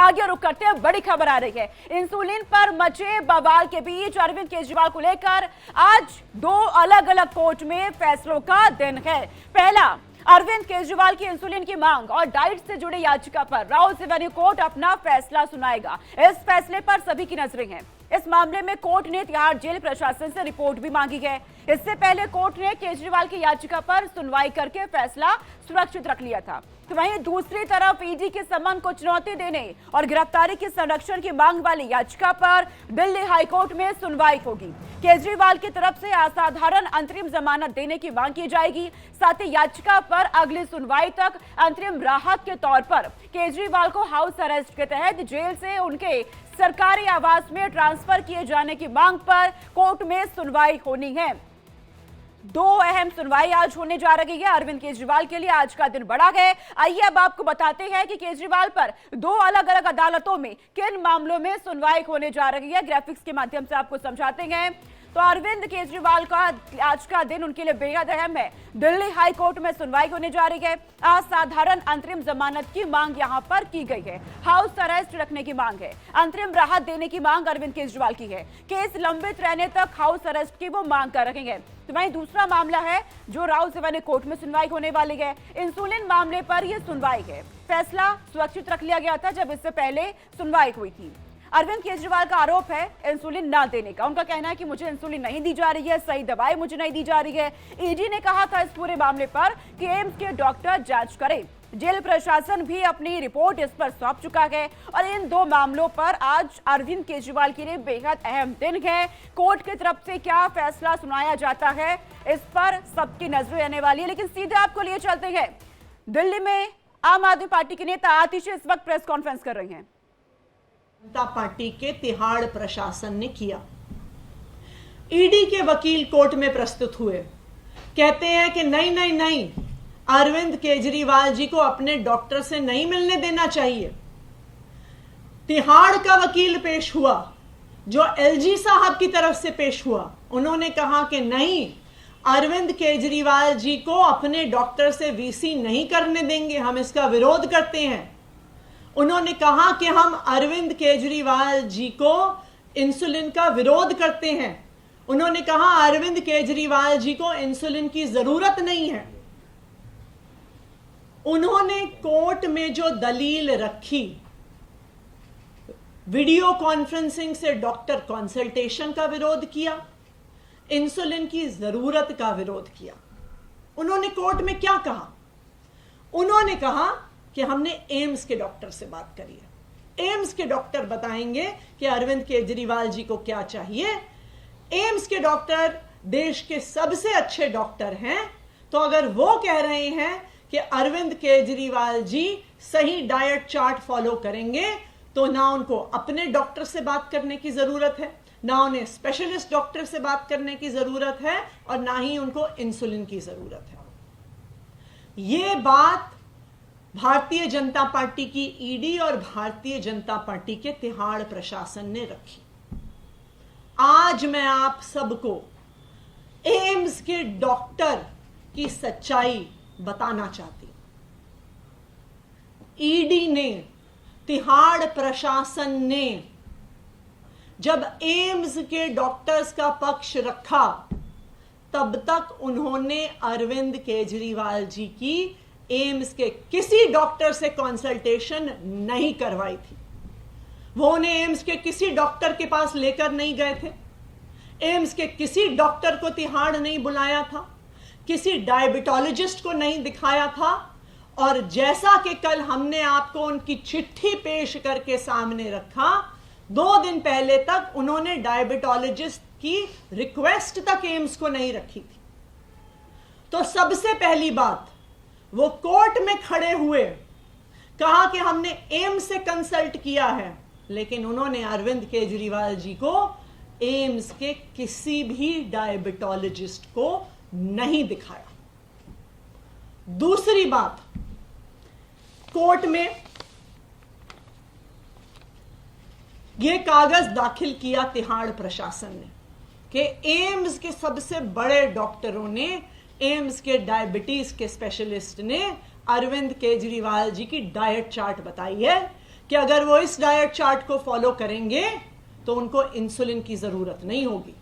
आगे रुक करते हैं, बड़ी खबर आ रही है। इंसुलिन पर मचे बवाल के बीच अरविंद केजरीवाल को लेकर आज दो अलग अलग कोर्ट में फैसलों का दिन है। पहला, अरविंद केजरीवाल की इंसुलिन की मांग और डाइट से जुड़ी याचिका पर राउस एवेन्यू कोर्ट अपना फैसला सुनाएगा। इस फैसले पर सभी की नजरें हैं। इस मामले में कोर्ट ने तिहाड़ जेल प्रशासन से रिपोर्ट भी मांगी है। इससे पहले कोर्ट ने केजरीवाल की याचिका पर सुनवाई करके फैसला सुरक्षित रख लिया था। तो वहीं दूसरी तरफ ईडी के सम्मान को चुनौती देने और गिरफ्तारी के संरक्षण की मांग वाली याचिका पर दिल्ली हाईकोर्ट में सुनवाई होगी। केजरीवाल की तरफ से असाधारण अंतरिम जमानत देने की मांग की जाएगी। साथ ही याचिका पर अगली सुनवाई तक अंतरिम राहत के तौर पर केजरीवाल को हाउस अरेस्ट के तहत जेल से उनके सरकारी आवास में ट्रांसफर किए जाने की मांग पर कोर्ट में सुनवाई होनी है। दो अहम सुनवाई आज होने जा रही है। अरविंद केजरीवाल के लिए आज का दिन बड़ा है। आइए अब आपको बताते हैं कि केजरीवाल पर दो अलग अलग अदालतों में किन मामलों में सुनवाई होने जा रही है। ग्राफिक्स के माध्यम से आपको समझाते हैं। तो अरविंद केजरीवाल का आज का दिन उनके लिए बेहद अहम है। दिल्ली हाई कोर्ट में सुनवाई होने जा रही है। असाधारण अंतरिम जमानत की मांग यहां पर की गई है। हाउस अरेस्ट रखने की मांग है। अंतरिम राहत देने की मांग अरविंद केजरीवाल की है। केस लंबित रहने तक हाउस अरेस्ट की वो मांग कर रहे हैं। तो वहीं दूसरा मामला है जो राउस एवेन्यू कोर्ट में सुनवाई होने वाली है। इंसुलिन मामले पर यह सुनवाई है। फैसला सुरक्षित रख लिया गया था जब इससे पहले सुनवाई हुई थी। अरविंद केजरीवाल का आरोप है इंसुलिन ना देने का। उनका कहना है कि मुझे इंसुलिन नहीं दी जा रही है, सही दवाई मुझे नहीं दी जा रही है। ईडी ने कहा था इस पूरे मामले पर कि एम्स के डॉक्टर जांच करें। जेल प्रशासन भी अपनी रिपोर्ट इस पर सौंप चुका है और इन दो मामलों पर आज अरविंद केजरीवाल के लिए बेहद अहम दिन है। कोर्ट की तरफ से क्या फैसला सुनाया जाता है इस पर सबकी नजरें रहने वाली है। लेकिन सीधे आपको लिए चलते हैं दिल्ली में। आम आदमी पार्टी के नेता आतिशी इस वक्त प्रेस कॉन्फ्रेंस कर रही हैं। जनता पार्टी के तिहाड़ प्रशासन ने किया। ईडी के वकील कोर्ट में प्रस्तुत हुए, कहते हैं कि नहीं, अरविंद केजरीवाल जी को अपने डॉक्टर से नहीं मिलने देना चाहिए। तिहाड़ का वकील पेश हुआ जो एलजी साहब की तरफ से पेश हुआ। उन्होंने कहा कि नहीं, अरविंद केजरीवाल जी को अपने डॉक्टर से वीसी नहीं करने देंगे, हम इसका विरोध करते हैं। उन्होंने कहा कि हम अरविंद केजरीवाल जी को इंसुलिन का विरोध करते हैं। उन्होंने कहा अरविंद केजरीवाल जी को इंसुलिन की जरूरत नहीं है। उन्होंने कोर्ट में जो दलील रखी, वीडियो कॉन्फ्रेंसिंग से डॉक्टर कंसल्टेशन का विरोध किया, इंसुलिन की जरूरत का विरोध किया। उन्होंने कोर्ट में क्या कहा? उन्होंने कहा कि हमने एम्स के डॉक्टर से बात करी है। एम्स के डॉक्टर बताएंगे कि अरविंद केजरीवाल जी को क्या चाहिए। एम्स के डॉक्टर देश के सबसे अच्छे डॉक्टर हैं। तो अगर वो कह रहे हैं कि अरविंद केजरीवाल जी सही डाइट चार्ट फॉलो करेंगे, तो ना उनको अपने डॉक्टर से बात करने की जरूरत है, ना उन्हें स्पेशलिस्ट डॉक्टर से बात करने की जरूरत है, और ना ही उनको इंसुलिन की जरूरत है। ये बात भारतीय जनता पार्टी की ईडी और भारतीय जनता पार्टी के तिहाड़ प्रशासन ने रखी। आज मैं आप सबको एम्स के डॉक्टर की सच्चाई बताना चाहती हूं। ईडी ने, तिहाड़ प्रशासन ने जब एम्स के डॉक्टर्स का पक्ष रखा, तब तक उन्होंने अरविंद केजरीवाल जी की एम्स के किसी डॉक्टर से कंसल्टेशन नहीं करवाई थी। वो उन्हें एम्स के किसी डॉक्टर के पास लेकर नहीं गए थे। एम्स के किसी डॉक्टर को तिहाड़ नहीं बुलाया था, किसी डायबिटोलॉजिस्ट को नहीं दिखाया था। और जैसा कि कल हमने आपको उनकी चिट्ठी पेश करके सामने रखा, 2 दिन पहले तक उन्होंने डायबिटोलॉजिस्ट की रिक्वेस्ट तक एम्स को नहीं रखी थी। तो सबसे पहली बात, वो कोर्ट में खड़े हुए कहा कि हमने एम्स से कंसल्ट किया है, लेकिन उन्होंने अरविंद केजरीवाल जी को एम्स के किसी भी डायबिटोलॉजिस्ट को नहीं दिखाया। दूसरी बात, कोर्ट में यह कागज दाखिल किया तिहाड़ प्रशासन ने कि एम्स के सबसे बड़े डॉक्टरों ने, एम्स के डायबिटीज के स्पेशलिस्ट ने अरविंद केजरीवाल जी की डाइट चार्ट बताई है कि अगर वो इस डाइट चार्ट को फॉलो करेंगे तो उनको इंसुलिन की जरूरत नहीं होगी।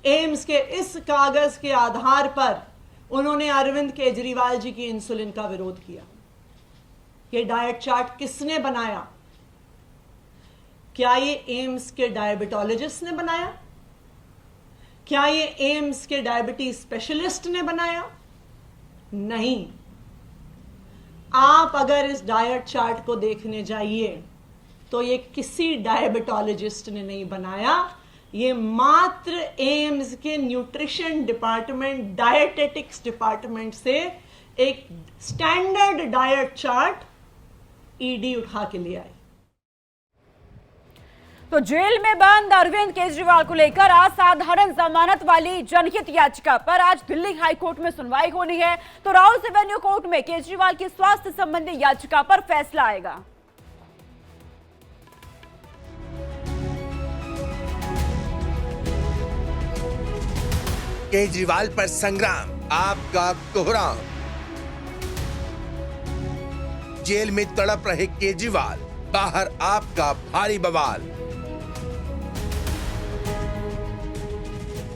एम्स के इस कागज के आधार पर उन्होंने अरविंद केजरीवाल जी की इंसुलिन का विरोध किया। ये डाइट चार्ट किसने बनाया? क्या ये एम्स के डायबिटोलॉजिस्ट ने बनाया? क्या ये एम्स के डायबिटीज स्पेशलिस्ट ने बनाया? नहीं। आप अगर इस डाइट चार्ट को देखने जाइए तो ये किसी डायबिटोलॉजिस्ट ने नहीं बनाया, ये मात्र एम्स के न्यूट्रिशन डिपार्टमेंट, डायटेटिक्स डिपार्टमेंट से एक स्टैंडर्ड डाइट चार्ट ईडी उठा के ले आई। तो जेल में बंद अरविंद केजरीवाल को लेकर असाधारण जमानत वाली जनहित याचिका पर आज दिल्ली हाईकोर्ट में सुनवाई होनी है। तो राउस एवेन्यू कोर्ट में केजरीवाल की स्वास्थ्य संबंधी याचिका पर फैसला आएगा। केजरीवाल पर संग्राम, आपका कोहराम। जेल में तड़प रहे केजरीवाल, बाहर आपका भारी बवाल।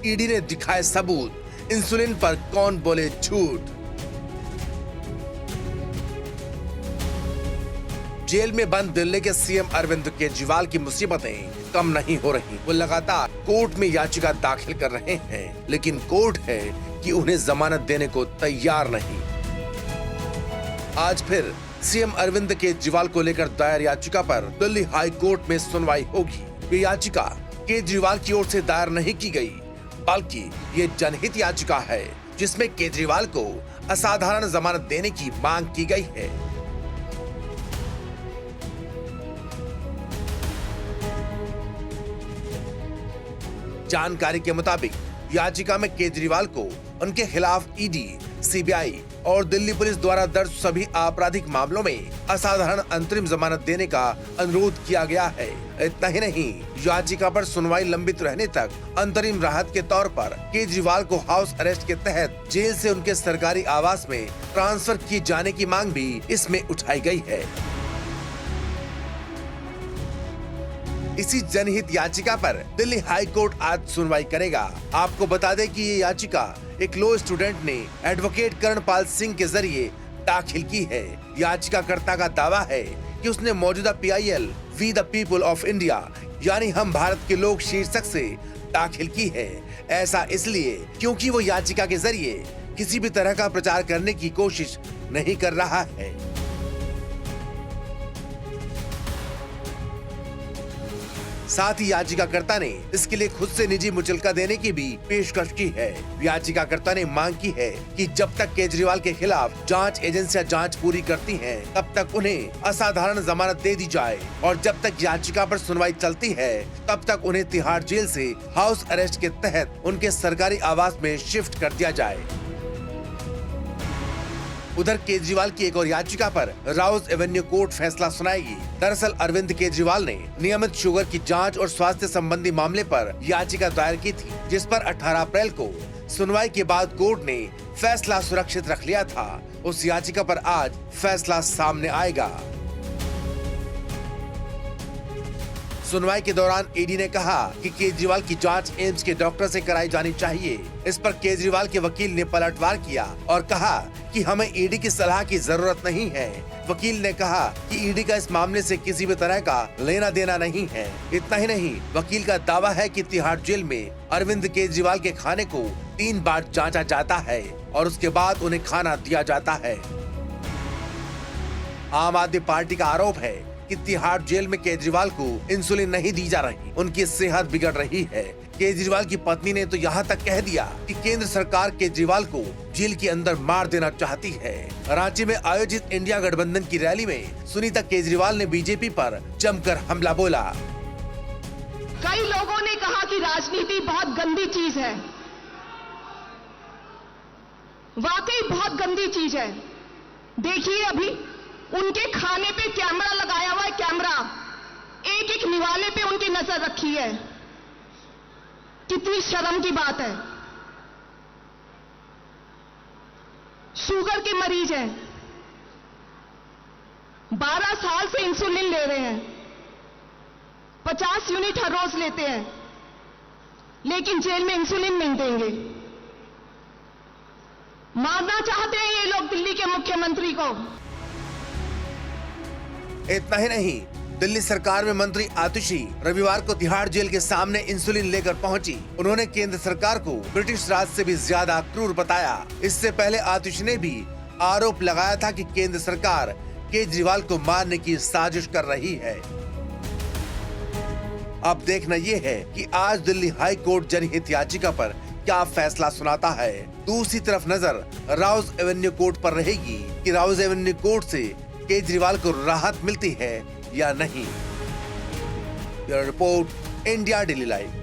ईडी ने दिखाए सबूत, इंसुलिन पर कौन बोले झूठ। जेल में बंद दिल्ली के सीएम अरविंद केजरीवाल की मुसीबतें कम नहीं हो रही। वो लगातार कोर्ट में याचिका दाखिल कर रहे हैं, लेकिन कोर्ट है कि उन्हें जमानत देने को तैयार नहीं। आज फिर सीएम अरविंद केजरीवाल को लेकर दायर याचिका पर दिल्ली हाई कोर्ट में सुनवाई होगी। ये याचिका केजरीवाल की ओर से दायर नहीं की गई, बल्कि ये जनहित याचिका है जिसमें केजरीवाल को असाधारण जमानत देने की मांग की गई है। जानकारी के मुताबिक याचिका में केजरीवाल को उनके खिलाफ ईडी, सीबीआई और दिल्ली पुलिस द्वारा दर्ज सभी आपराधिक मामलों में असाधारण अंतरिम जमानत देने का अनुरोध किया गया है। इतना ही नहीं, याचिका पर सुनवाई लंबित रहने तक अंतरिम राहत के तौर पर केजरीवाल को हाउस अरेस्ट के तहत जेल से उनके सरकारी आवास में ट्रांसफर किए जाने की मांग भी इसमें उठाई गई है। इसी जनहित याचिका पर दिल्ली हाई कोर्ट आज सुनवाई करेगा। आपको बता दें कि ये याचिका एक लॉ स्टूडेंट ने एडवोकेट कर्णपाल सिंह के जरिए दाखिल की है। याचिकाकर्ता का दावा है कि उसने मौजूदा PIL we the people of India यानी हम भारत के लोग शीर्षक से दाखिल की है। ऐसा इसलिए क्योंकि वो याचिका के जरिए किसी भी तरह का प्रचार करने की कोशिश नहीं कर रहा है। साथ ही याचिकाकर्ता ने इसके लिए खुद से निजी मुचलका देने की भी पेशकश की है। याचिकाकर्ता ने मांग की है कि जब तक केजरीवाल के खिलाफ जांच एजेंसियां जांच पूरी करती हैं, तब तक उन्हें असाधारण जमानत दे दी जाए और जब तक याचिका पर सुनवाई चलती है, तब तक उन्हें तिहाड़ जेल से हाउस अरेस्ट के तहत उनके सरकारी आवास में शिफ्ट कर दिया जाए। उधर केजरीवाल की एक और याचिका पर राउस एवेन्यू कोर्ट फैसला सुनाएगी। दरअसल अरविंद केजरीवाल ने नियमित शुगर की जांच और स्वास्थ्य संबंधी मामले पर याचिका दायर की थी, जिस पर 18 अप्रैल को सुनवाई के बाद कोर्ट ने फैसला सुरक्षित रख लिया था। उस याचिका पर आज फैसला सामने आएगा। सुनवाई के दौरान ईडी ने कहा कि केजरीवाल की जांच एम्स के डॉक्टर से कराई जानी चाहिए। इस पर केजरीवाल के वकील ने पलटवार किया और कहा कि हमें ईडी की सलाह की जरूरत नहीं है। वकील ने कहा कि ईडी का इस मामले से किसी भी तरह का लेना देना नहीं है। इतना ही नहीं, वकील का दावा है कि तिहाड़ जेल में अरविंद केजरीवाल के खाने को 3 बार जांचा जाता है और उसके बाद उन्हें खाना दिया जाता है। आम आदमी पार्टी का आरोप है कि तिहाड़ जेल में केजरीवाल को इंसुलिन नहीं दी जा रही, उनकी सेहत बिगड़ रही है। केजरीवाल की पत्नी ने तो यहाँ तक कह दिया कि केंद्र सरकार केजरीवाल को जेल के अंदर मार देना चाहती है। रांची में आयोजित इंडिया गठबंधन की रैली में सुनीता केजरीवाल ने बीजेपी पर जमकर हमला बोला। कई लोगों ने कहा कि राजनीति बहुत गंदी चीज है। वाकई बहुत गंदी चीज है। देखिए, अभी उनके खाने पे कैमरा लगाया हुआ है। कैमरा एक एक निवाले पे उनकी नजर रखी है। कितनी शर्म की बात है। शुगर के मरीज हैं, 12 साल से इंसुलिन ले रहे हैं, 50 यूनिट हर रोज लेते हैं, लेकिन जेल में इंसुलिन नहीं देंगे। मारना चाहते हैं ये लोग दिल्ली के मुख्यमंत्री को। इतना ही नहीं, दिल्ली सरकार में मंत्री आतिशी रविवार को तिहाड़ जेल के सामने इंसुलिन लेकर पहुंची। उन्होंने केंद्र सरकार को ब्रिटिश राज से भी ज्यादा क्रूर बताया। इससे पहले आतिशी ने भी आरोप लगाया था कि केंद्र सरकार केजरीवाल को मारने की साजिश कर रही है। अब देखना ये है कि आज दिल्ली हाई कोर्ट जनहित याचिका पर क्या फैसला सुनाता है। दूसरी तरफ नजर राउज एवेन्यू कोर्ट पर रहेगी कि राउज एवेन्यू कोर्ट से केजरीवाल को राहत मिलती है या नहीं। Bureau report, India daily live.